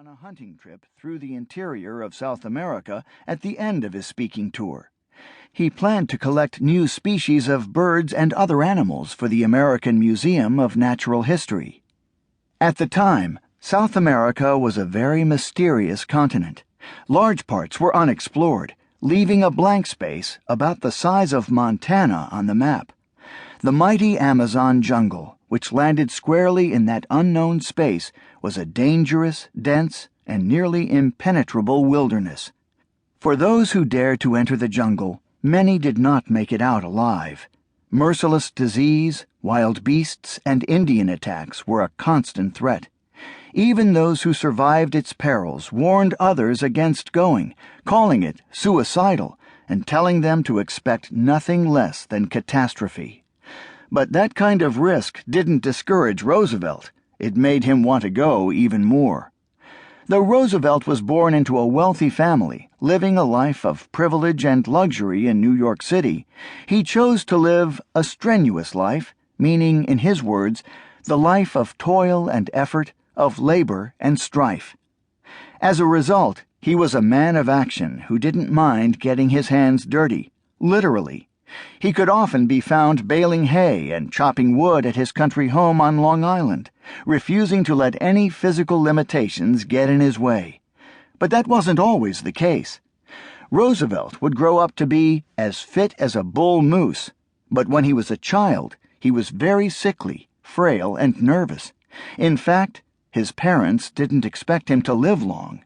on a hunting trip through the interior of South America at the end of his speaking tour. He planned to collect new species of birds and other animals for the American Museum of Natural History. At the time, South America was a very mysterious continent. Large parts were unexplored, leaving a blank space about the size of Montana on the map. The mighty Amazon jungle, which landed squarely in that unknown space, was a dangerous, dense, and nearly impenetrable wilderness. For those who dared to enter the jungle, many did not make it out alive. Merciless disease, wild beasts, and Indian attacks were a constant threat. Even those who survived its perils warned others against going, calling it suicidal, and telling them to expect nothing less than catastrophe. But that kind of risk didn't discourage Roosevelt. It made him want to go even more. Though Roosevelt was born into a wealthy family, living a life of privilege and luxury in New York City, he chose to live a strenuous life, meaning, in his words, the life of toil and effort, of labor and strife. As a result, he was a man of action who didn't mind getting his hands dirty, literally. He could often be found baling hay and chopping wood at his country home on Long Island, refusing to let any physical limitations get in his way. But that wasn't always the case. Roosevelt would grow up to be as fit as a bull moose, but when he was a child, he was very sickly, frail, and nervous. In fact, his parents didn't expect him to live long.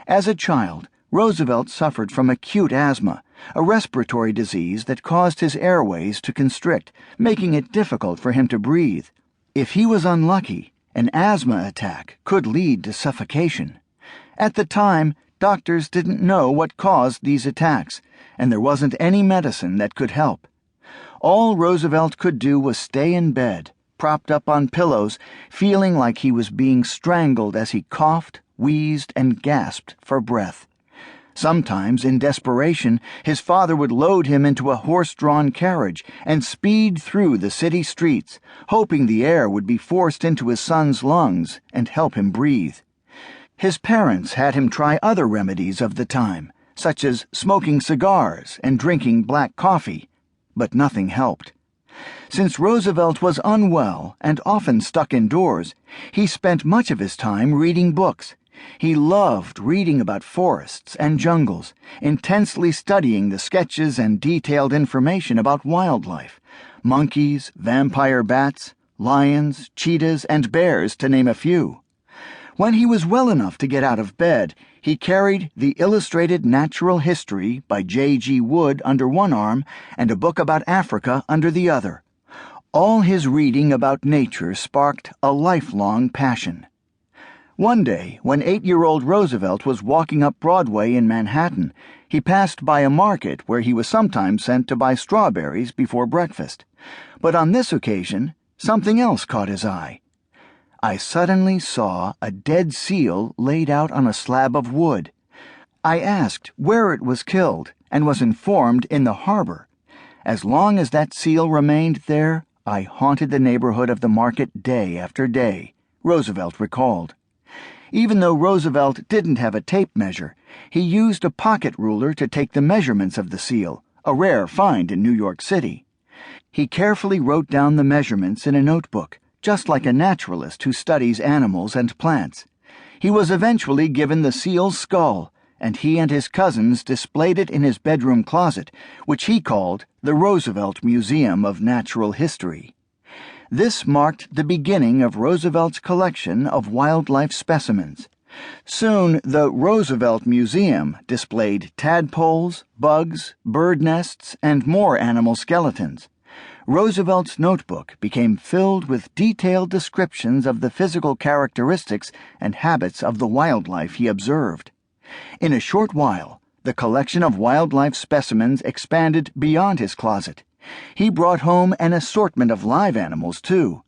As a child, Roosevelt suffered from acute asthma, a respiratory disease that caused his airways to constrict, making it difficult for him to breathe. If he was unlucky, an asthma attack could lead to suffocation. At the time, doctors didn't know what caused these attacks, and there wasn't any medicine that could help. All Roosevelt could do was stay in bed, propped up on pillows, feeling like he was being strangled as he coughed, wheezed, and gasped for breath. Sometimes, in desperation, his father would load him into a horse-drawn carriage and speed through the city streets, hoping the air would be forced into his son's lungs and help him breathe. His parents had him try other remedies of the time, such as smoking cigars and drinking black coffee, but nothing helped. Since Roosevelt was unwell and often stuck indoors, he spent much of his time reading books. He loved reading about forests and jungles, intensely studying the sketches and detailed information about wildlife, monkeys, vampire bats, lions, cheetahs, and bears, to name a few. When he was well enough to get out of bed, he carried the Illustrated Natural History by J.G. Wood under one arm and a book about Africa under the other. All his reading about nature sparked a lifelong passion. One day, when 8-year-old Roosevelt was walking up Broadway in Manhattan, he passed by a market where he was sometimes sent to buy strawberries before breakfast. But on this occasion, something else caught his eye. I suddenly saw a dead seal laid out on a slab of wood. I asked where it was killed and was informed in the harbor. As long as that seal remained there, I haunted the neighborhood of the market day after day, Roosevelt recalled. Even though Roosevelt didn't have a tape measure, he used a pocket ruler to take the measurements of the seal, a rare find in New York City. He carefully wrote down the measurements in a notebook, just like a naturalist who studies animals and plants. He was eventually given the seal's skull, and he and his cousins displayed it in his bedroom closet, which he called the Roosevelt Museum of Natural History. This marked the beginning of Roosevelt's collection of wildlife specimens. Soon, the Roosevelt Museum displayed tadpoles, bugs, bird nests, and more animal skeletons. Roosevelt's notebook became filled with detailed descriptions of the physical characteristics and habits of the wildlife he observed. In a short while, the collection of wildlife specimens expanded beyond his closet. He brought home an assortment of live animals, too.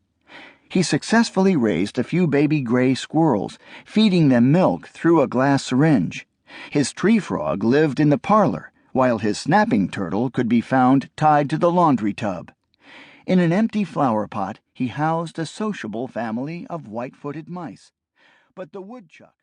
He successfully raised a few baby gray squirrels, feeding them milk through a glass syringe. His tree frog lived in the parlor, while his snapping turtle could be found tied to the laundry tub. In an empty flower pot, he housed a sociable family of white-footed mice. But the woodchuck